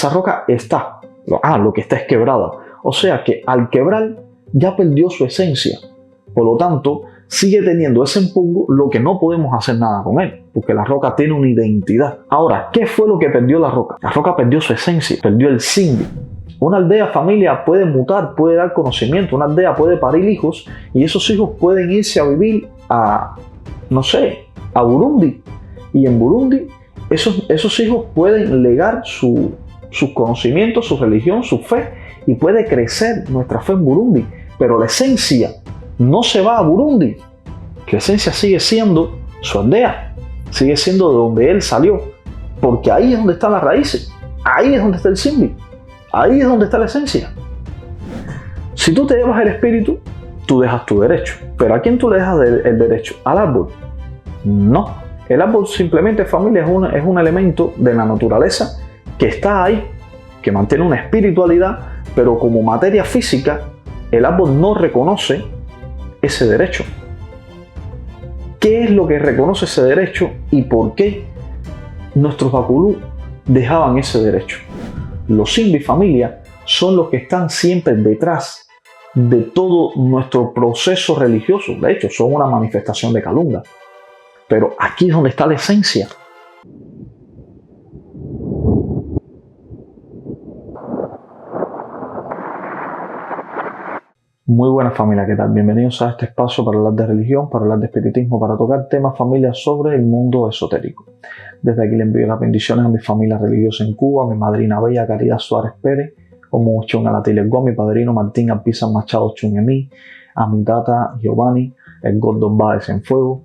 esa roca está, lo que está es quebrada. O sea que al quebrar ya perdió su esencia. Por lo tanto, sigue teniendo ese empungo, lo que no podemos hacer nada con él, porque la roca tiene una identidad. Ahora, ¿qué fue lo que perdió la roca? La roca perdió su esencia, perdió el simbi. Una aldea, familia, puede mutar, puede dar conocimiento, una aldea puede parir hijos y esos hijos pueden irse a vivir a, no sé, a Burundi. Y en Burundi, esos hijos pueden legar sus conocimientos, su religión, su fe, y puede crecer nuestra fe en Burundi. Pero la esencia no se va a Burundi. La esencia sigue siendo su aldea, sigue siendo de donde él salió, porque ahí es donde están las raíces, ahí es donde está el simbi, ahí es donde está la esencia. Si tú te llevas el espíritu, tú dejas tu derecho. ¿Pero a quién tú le dejas el derecho? ¿Al árbol? No. El árbol simplemente, familia, es un elemento de la naturaleza que está ahí, que mantiene una espiritualidad, pero como materia física, el árbol no reconoce ese derecho. ¿Qué es lo que reconoce ese derecho y por qué nuestros bakulú dejaban ese derecho? Los simbi, familia, son los que están siempre detrás de todo nuestro proceso religioso. De hecho, son una manifestación de Kalunga. Pero aquí es donde está la esencia. Muy buena familia, ¿qué tal? Bienvenidos a este espacio para hablar de religión, para hablar de espiritismo, para tocar temas, familia, sobre el mundo esotérico. Desde aquí le envío las bendiciones a mi familia religiosa en Cuba, a mi madrina bella Caridad Suárez Pérez, como Chongalatile a mi padrino Martín Alpiza Machado Chuñemí, a mi tata Giovanni, el Gordon Báez en Fuego.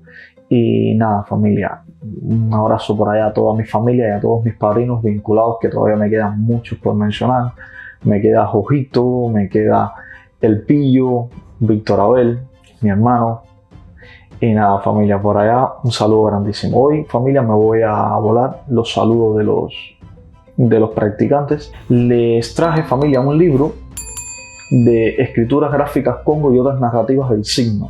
Y nada, familia, un abrazo por allá a toda mi familia y a todos mis padrinos vinculados, que todavía me quedan muchos por mencionar. Me queda Jojito, me queda El Pillo, Víctor Abel, mi hermano. Y nada, familia, por allá un saludo grandísimo. Hoy, familia, me voy a volar los saludos de los practicantes. Les traje, familia, un libro de escrituras gráficas Congo y otras narrativas del signo,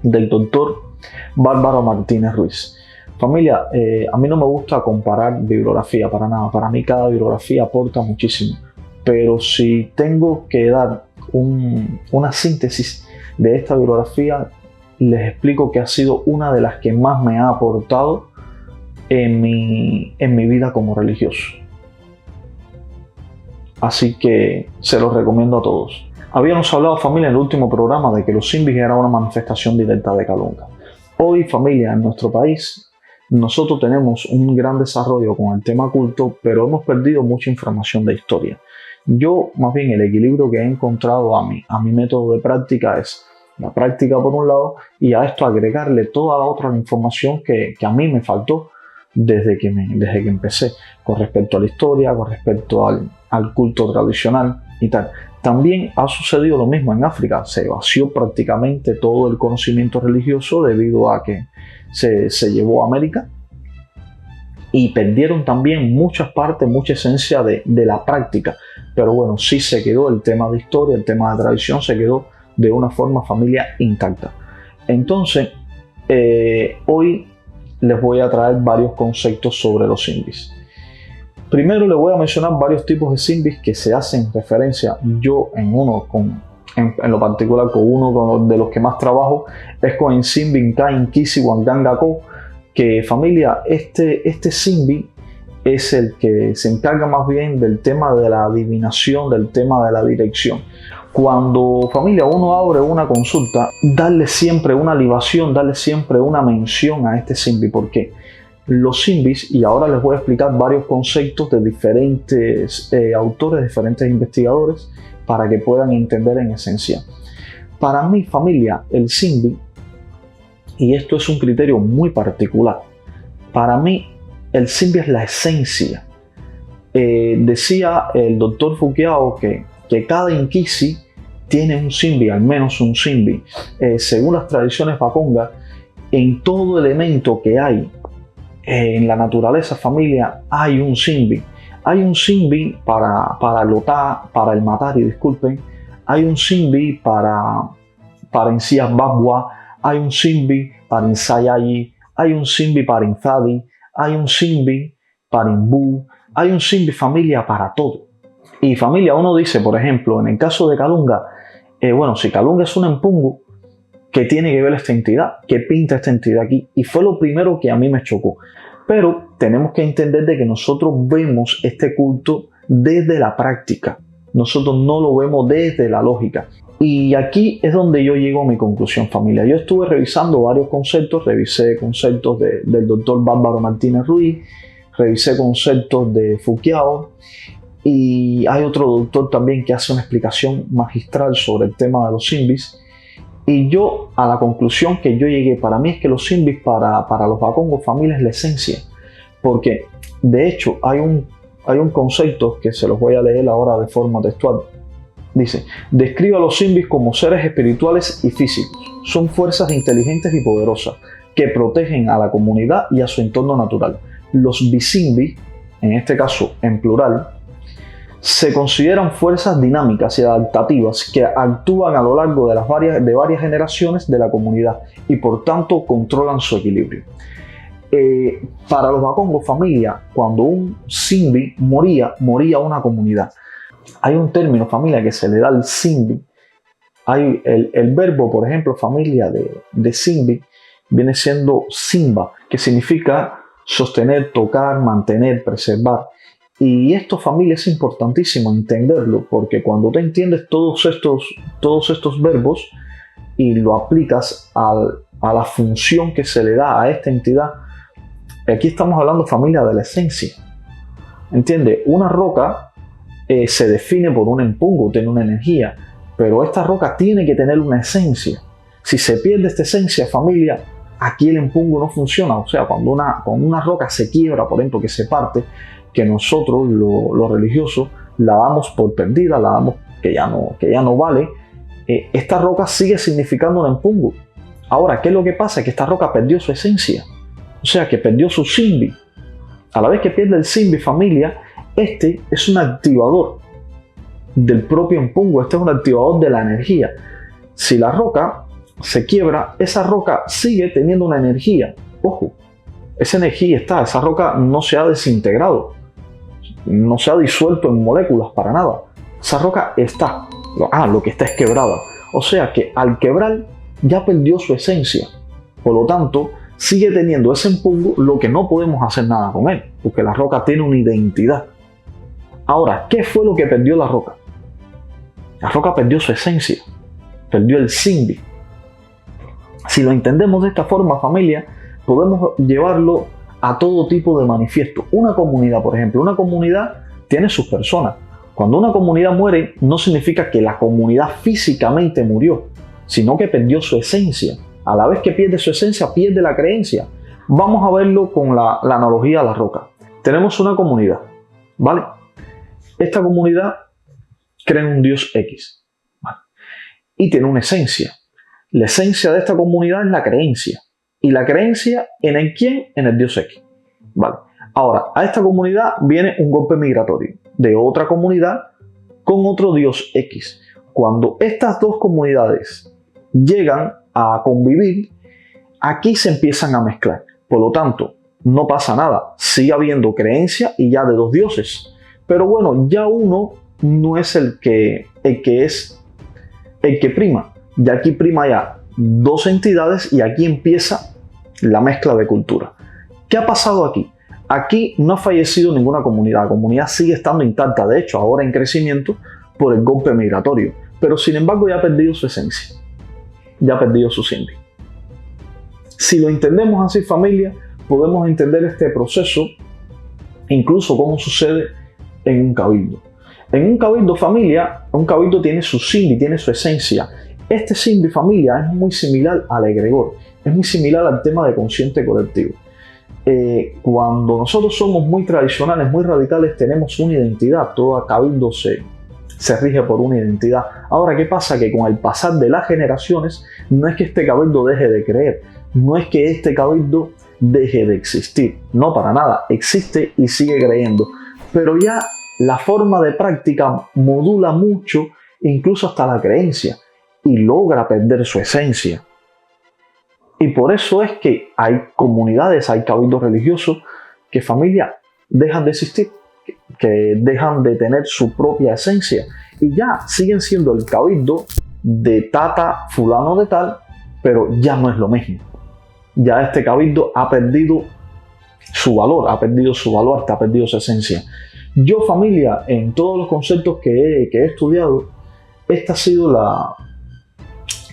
del doctor Bárbaro Martínez Ruiz. Familia, a mí no me gusta comparar bibliografía para nada. Para mí cada bibliografía aporta muchísimo. Pero si tengo que dar una síntesis de esta bibliografía, les explico que ha sido una de las que más me ha aportado en mi vida como religioso. Así que se los recomiendo a todos. Habíamos hablado, familia, en el último programa de que los simbis eran una manifestación directa de Kalunga. Hoy, familia, en nuestro país, nosotros tenemos un gran desarrollo con el tema culto, pero hemos perdido mucha información de historia. Yo, más bien, el equilibrio que he encontrado a mi método de práctica es la práctica por un lado y a esto agregarle toda la otra información que a mí me faltó desde que empecé, con respecto a la historia, con respecto al culto tradicional y tal. También ha sucedido lo mismo en África. Se vació prácticamente todo el conocimiento religioso debido a que se llevó a América y perdieron también muchas partes, mucha esencia de la práctica. Pero bueno, sí se quedó el tema de historia, el tema de tradición, se quedó de una forma, familia, intacta. Entonces, hoy les voy a traer varios conceptos sobre los simbis. Primero les voy a mencionar varios tipos de simbis que se hacen referencia. Yo en lo particular con uno de los que más trabajo es con el simbi Nka Inkisi Wangangako, que, familia, este simbi es el que se encarga más bien del tema de la adivinación, del tema de la dirección. Cuando, familia, uno abre una consulta, darle siempre una libación, darle siempre una mención a este simbi. ¿Por qué? Los simbis, y ahora les voy a explicar varios conceptos de diferentes autores, diferentes investigadores, para que puedan entender en esencia. Para mí, familia, el simbi, y esto es un criterio muy particular, para mí el simbi es la esencia. Decía el doctor Fukiao que cada Inkisi tiene un simbi, al menos un simbi. Según las tradiciones Bakonga, en todo elemento que hay en la naturaleza, familia, hay un simbi. Hay un simbi para el matar, y disculpen. Hay un simbi para Encías Babwa. Hay un simbi para Insayayi. Hay un simbi para Inzadi. Hay un simbi para Imbu. Hay un Simbi familia para todo. Y familia, uno dice, por ejemplo, en el caso de Kalunga, bueno, si Kalunga es un empungu, ¿qué tiene que ver esta entidad? ¿Qué pinta esta entidad aquí? Y fue lo primero que a mí me chocó. Pero tenemos que entender de que nosotros vemos este culto desde la práctica. Nosotros no lo vemos desde la lógica. Y aquí es donde yo llego a mi conclusión, familia. Yo estuve revisando varios conceptos, revisé conceptos del doctor Bárbaro Martínez Ruiz, revisé conceptos de Foucault, y hay otro doctor también que hace una explicación magistral sobre el tema de los Simbis. Y yo, a la conclusión que yo llegué, para mí es que los Simbis para los Bakongos familia es la esencia. Porque, de hecho, hay un concepto que se los voy a leer ahora de forma textual. Dice, describe a los Simbis como seres espirituales y físicos. Son fuerzas inteligentes y poderosas que protegen a la comunidad y a su entorno natural. Los Bisimbi, en este caso en plural, se consideran fuerzas dinámicas y adaptativas que actúan a lo largo de varias generaciones de la comunidad y por tanto controlan su equilibrio. Para los Bakongos familia, cuando un Simbi moría una comunidad. Hay un término, familia, que se le da al Simbi. Hay el verbo, por ejemplo, familia de Simbi, viene siendo Simba, que significa sostener, tocar, mantener, preservar. Y esto, familia, es importantísimo entenderlo, porque cuando tú entiendes todos estos verbos y lo aplicas a la función que se le da a esta entidad, aquí estamos hablando, familia, de la esencia. ¿Entiendes? Una roca se define por un empungo, tiene una energía, pero esta roca tiene que tener una esencia. Si se pierde esta esencia, familia, aquí el empungo no funciona. O sea, cuando una roca se quiebra, por ejemplo, que se parte, que nosotros, los religiosos, la damos por perdida, la damos que ya no vale, esta roca sigue significando un empungo. Ahora, ¿qué es lo que pasa? Que esta roca perdió su esencia, o sea, que perdió su Simbi. A la vez que pierde el Simbi, familia, este es un activador del propio empungo, este es un activador de la energía. Si la roca se quiebra, esa roca sigue teniendo una energía. Ojo, esa energía está, esa roca no se ha desintegrado, no se ha disuelto en moléculas para nada. Esa roca está, lo que está es quebrada. O sea que al quebrar ya perdió su esencia. Por lo tanto, sigue teniendo ese empungo, lo que no podemos hacer nada con él, porque la roca tiene una identidad. Ahora, ¿qué fue lo que perdió la roca? La roca perdió su esencia, perdió el Simbi. Si lo entendemos de esta forma, familia, podemos llevarlo a todo tipo de manifiesto. Una comunidad, por ejemplo, una comunidad tiene sus personas. Cuando una comunidad muere, no significa que la comunidad físicamente murió, sino que perdió su esencia. A la vez que pierde su esencia, pierde la creencia. Vamos a verlo con la analogía a la roca. Tenemos una comunidad, ¿vale? Esta comunidad cree en un Dios X, ¿vale? Y tiene una esencia. La esencia de esta comunidad es la creencia. Y la creencia en el quién, en el Dios X, ¿vale? Ahora, a esta comunidad viene un golpe migratorio de otra comunidad con otro Dios X. Cuando estas dos comunidades llegan a convivir, aquí se empiezan a mezclar. Por lo tanto, no pasa nada. Sigue habiendo creencia y ya de dos dioses. Pero bueno, ya uno no es el que prima. Ya aquí prima ya dos entidades y aquí empieza la mezcla de cultura. ¿Qué ha pasado aquí? Aquí no ha fallecido ninguna comunidad. La comunidad sigue estando intacta. De hecho, ahora en crecimiento por el golpe migratorio. Pero sin embargo ya ha perdido su esencia. Ya ha perdido su Simbi. Si lo entendemos así, familia, podemos entender este proceso, incluso cómo sucede en un cabildo. En un cabildo, familia, un cabildo tiene su Simbi, tiene su esencia. Este Simbi, familia, es muy similar al egregor, es muy similar al tema de consciente colectivo. Cuando nosotros somos muy tradicionales, muy radicales, tenemos una identidad. Todo cabildo se rige por una identidad. Ahora, ¿qué pasa? Que con el pasar de las generaciones, no es que este cabildo deje de creer, no es que este cabildo deje de existir, no, para nada, existe y sigue creyendo, pero ya la forma de práctica modula mucho, incluso hasta la creencia, y logra perder su esencia. Y por eso es que hay comunidades, hay cabildos religiosos que, familia, dejan de existir. que dejan de tener su propia esencia y ya siguen siendo el cabildo de tata fulano de tal, pero ya no es lo mismo. Ya este cabildo ha perdido su valor, ha perdido su baluarte, ha perdido su esencia. Yo, familia, en todos los conceptos que he estudiado, esta ha sido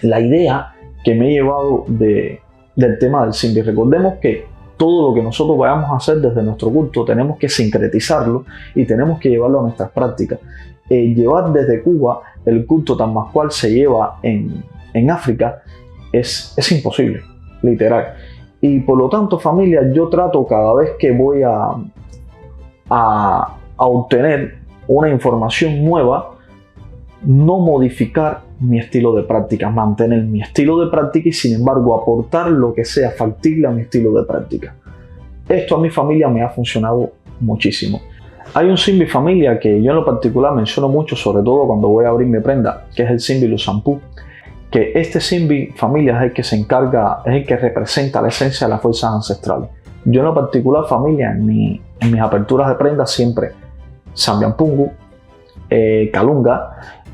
la idea que me he llevado del tema del Simbi. Recordemos que todo lo que nosotros vayamos a hacer desde nuestro culto tenemos que sincretizarlo y tenemos que llevarlo a nuestras prácticas. Llevar desde Cuba el culto tan más cual se lleva en África es imposible, literal. Y por lo tanto, familia, yo trato cada vez que voy a obtener una información nueva, no modificar mi estilo de práctica, mantener mi estilo de práctica y sin embargo aportar lo que sea factible a mi estilo de práctica. Esto a mi familia me ha funcionado muchísimo. Hay un Simbi, familia, que yo en lo particular menciono mucho, sobre todo cuando voy a abrir mi prenda, que es el Simbi Lusampú. Que este Simbi, familia, es el que se encarga, es el que representa la esencia de las fuerzas ancestrales. Yo en lo particular, familia, en mis aperturas de prenda siempre Sambianpungu, Kalunga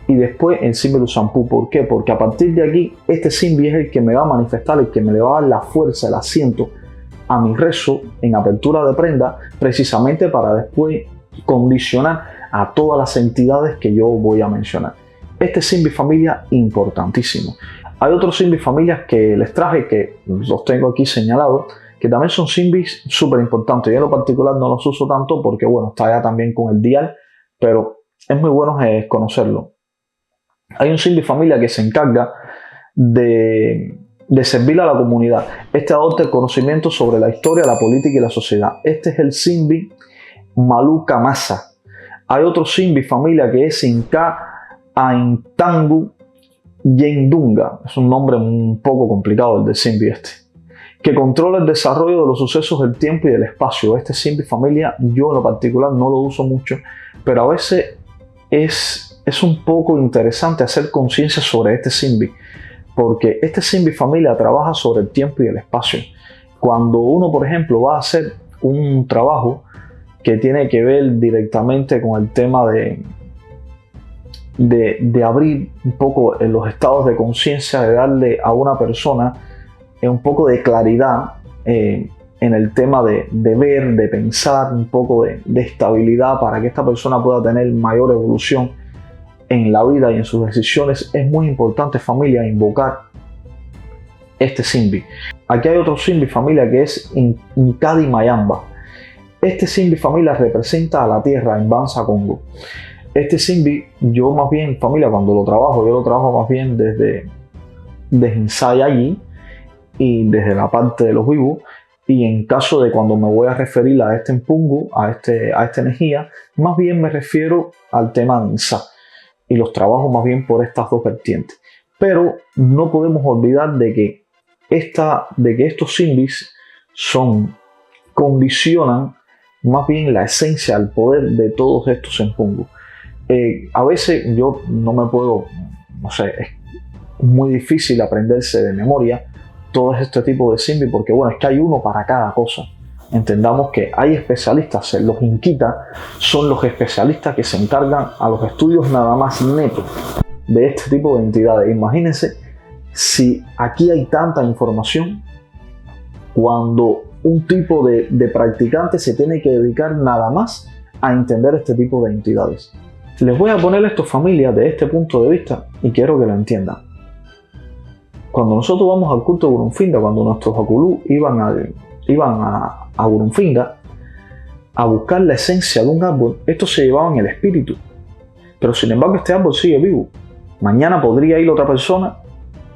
y después el Simbi Lusampú. ¿Por qué? Porque a partir de aquí este Simbi es el que me va a manifestar, el que me le va a dar la fuerza, el asiento a mi rezo en apertura de prenda, precisamente para después condicionar a todas las entidades que yo voy a mencionar. Este Simbi, familia, importantísimo. Hay otros Simbi, familias, que les traje, que los tengo aquí señalados, que también son Simbis súper importantes. Yo en lo particular no los uso tanto porque, bueno, está ya también con el dial, pero es muy bueno conocerlo. Hay un Simbi, familia, que se encarga de servir a la comunidad. Este adopta el conocimiento sobre la historia, la política y la sociedad. Este es el Simbi Malu Kamasa. Hay otro Simbi, familia, que es Inka Aintangu Yendunga. Es un nombre un poco complicado el de Simbi este, que controla el desarrollo de los sucesos del tiempo y del espacio. Este Simbi, familia, yo en lo particular no lo uso mucho, pero a veces es un poco interesante hacer conciencia sobre este Simbi, porque este Simbi, familia, trabaja sobre el tiempo y el espacio. Cuando uno, por ejemplo, va a hacer un trabajo que tiene que ver directamente con el tema de abrir un poco en los estados de conciencia, de darle a una persona un poco de claridad en el tema de ver, de pensar, un poco de estabilidad para que esta persona pueda tener mayor evolución en la vida y en sus decisiones, es muy importante, familia, invocar este Simbi. Aquí hay otro Simbi, familia, que es Inkadi Mayamba. Este Simbi, familia, representa a la tierra en Banza Congo. Este Simbi, yo más bien, familia, cuando lo trabajo, yo lo trabajo más bien desde Insai allí y desde la parte de los vivos. Y en caso de cuando me voy a referir a este Mpungu, a esta energía, más bien me refiero al tema de Insa. Y los trabajo más bien por estas dos vertientes. Pero no podemos olvidar de que estos Simbis condicionan más bien la esencia, el poder de todos estos Mpungu. A veces yo no me puedo, no sé, es muy difícil aprenderse de memoria todo este tipo de Simbi, porque bueno, es que hay uno para cada cosa. Entendamos que hay especialistas, los Inquitas son los especialistas que se encargan a los estudios nada más netos de este tipo de entidades. Imagínense si aquí hay tanta información cuando un tipo de practicante se tiene que dedicar nada más a entender este tipo de entidades. Les voy a poner esto, familia, de este punto de vista y quiero que lo entiendan. Cuando nosotros vamos al culto de Burunfinda, cuando nuestros Akulú iban a Burunfinda a buscar la esencia de un árbol, estos se llevaban el espíritu. Pero sin embargo este árbol sigue vivo. Mañana podría ir otra persona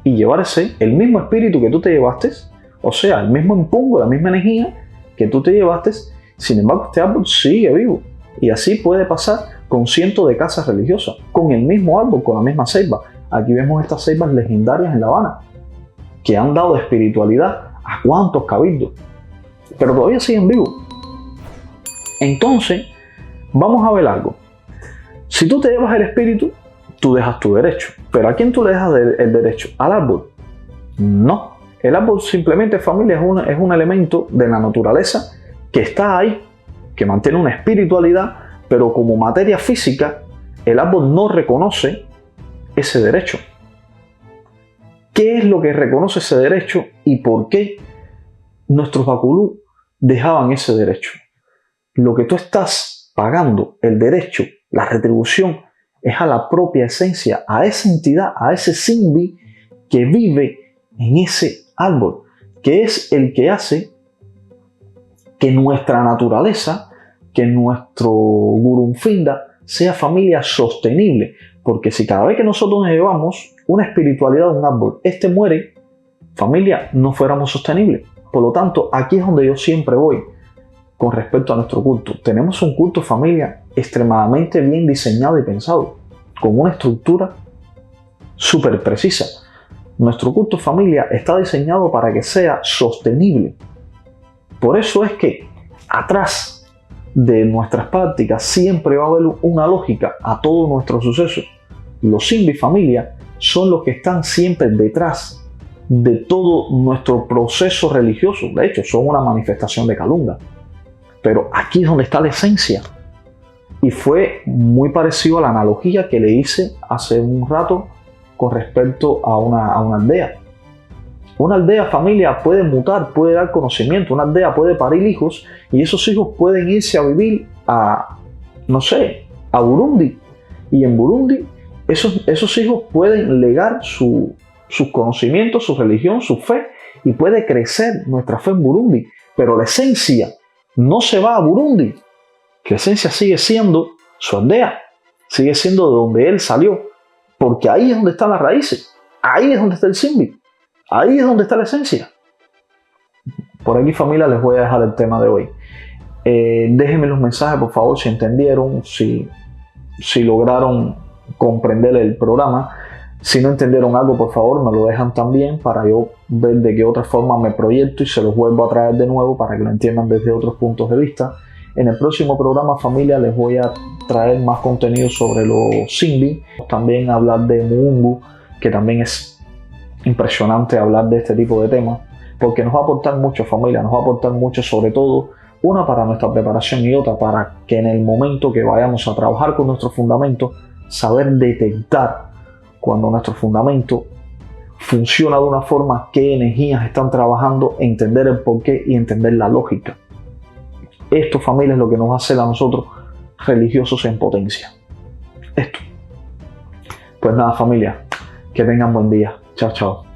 y llevarse el mismo espíritu que tú te llevaste, o sea, el mismo empungo, la misma energía que tú te llevaste, sin embargo este árbol sigue vivo. Y así puede pasar con cientos de casas religiosas, con el mismo árbol, con la misma ceiba. Aquí vemos estas ceibas legendarias en La Habana, que han dado espiritualidad a cuantos cabildos, pero todavía siguen vivos. Entonces, vamos a ver algo. Si tú te llevas el espíritu, tú dejas tu derecho. ¿Pero a quién tú le dejas el derecho? ¿Al árbol? No. El árbol simplemente, familia, es un elemento de la naturaleza que está ahí, que mantiene una espiritualidad pero como materia física, el árbol no reconoce ese derecho. ¿Qué es lo que reconoce ese derecho y por qué nuestros bakulú dejaban ese derecho? Lo que tú estás pagando, el derecho, la retribución, es a la propia esencia, a esa entidad, a ese Simbi que vive en ese árbol, que es el que hace que nuestra naturaleza, que nuestro Gurunfinda sea familia sostenible. Porque si cada vez que nosotros nos llevamos una espiritualidad de un árbol, este muere, familia, no fuéramos sostenibles. Por lo tanto, aquí es donde yo siempre voy con respecto a nuestro culto. Tenemos un culto, familia, extremadamente bien diseñado y pensado, con una estructura súper precisa. Nuestro culto, familia, está diseñado para que sea sostenible. Por eso es que atrás de nuestras prácticas siempre va a haber una lógica a todos nuestros sucesos. Los Simbi, familia, son los que están siempre detrás de todo nuestro proceso religioso. De hecho, son una manifestación de Kalunga. Pero aquí es donde está la esencia. Y fue muy parecido a la analogía que le hice hace un rato con respecto a una aldea. Una aldea, familia, puede mutar, puede dar conocimiento. Una aldea puede parir hijos y esos hijos pueden irse a vivir a, no sé, a Burundi. Y en Burundi esos hijos pueden legar sus conocimientos, su religión, su fe, y puede crecer nuestra fe en Burundi. Pero la esencia no se va a Burundi. La esencia sigue siendo su aldea, sigue siendo de donde él salió, porque ahí es donde están las raíces, ahí es donde está el Simbi, ahí es donde está la esencia. Por aquí, familia, les voy a dejar el tema de hoy. Déjenme los mensajes, por favor, si entendieron, si lograron comprender el programa. Si no entendieron algo, por favor, me lo dejan también para yo ver de qué otra forma me proyecto y se los vuelvo a traer de nuevo para que lo entiendan desde otros puntos de vista. En el próximo programa, familia, les voy a traer más contenido sobre los Simbi. También hablar de Muungu, que también es impresionante hablar de este tipo de temas, porque nos va a aportar mucho, familia, nos va a aportar mucho, sobre todo, una para nuestra preparación y otra para que en el momento que vayamos a trabajar con nuestro fundamento, saber detectar cuando nuestro fundamento funciona de una forma, qué energías están trabajando, entender el porqué y entender la lógica. Esto, familia, es lo que nos va a hacer a nosotros religiosos en potencia. Esto. Pues nada, familia, que tengan buen día. Chao, chao.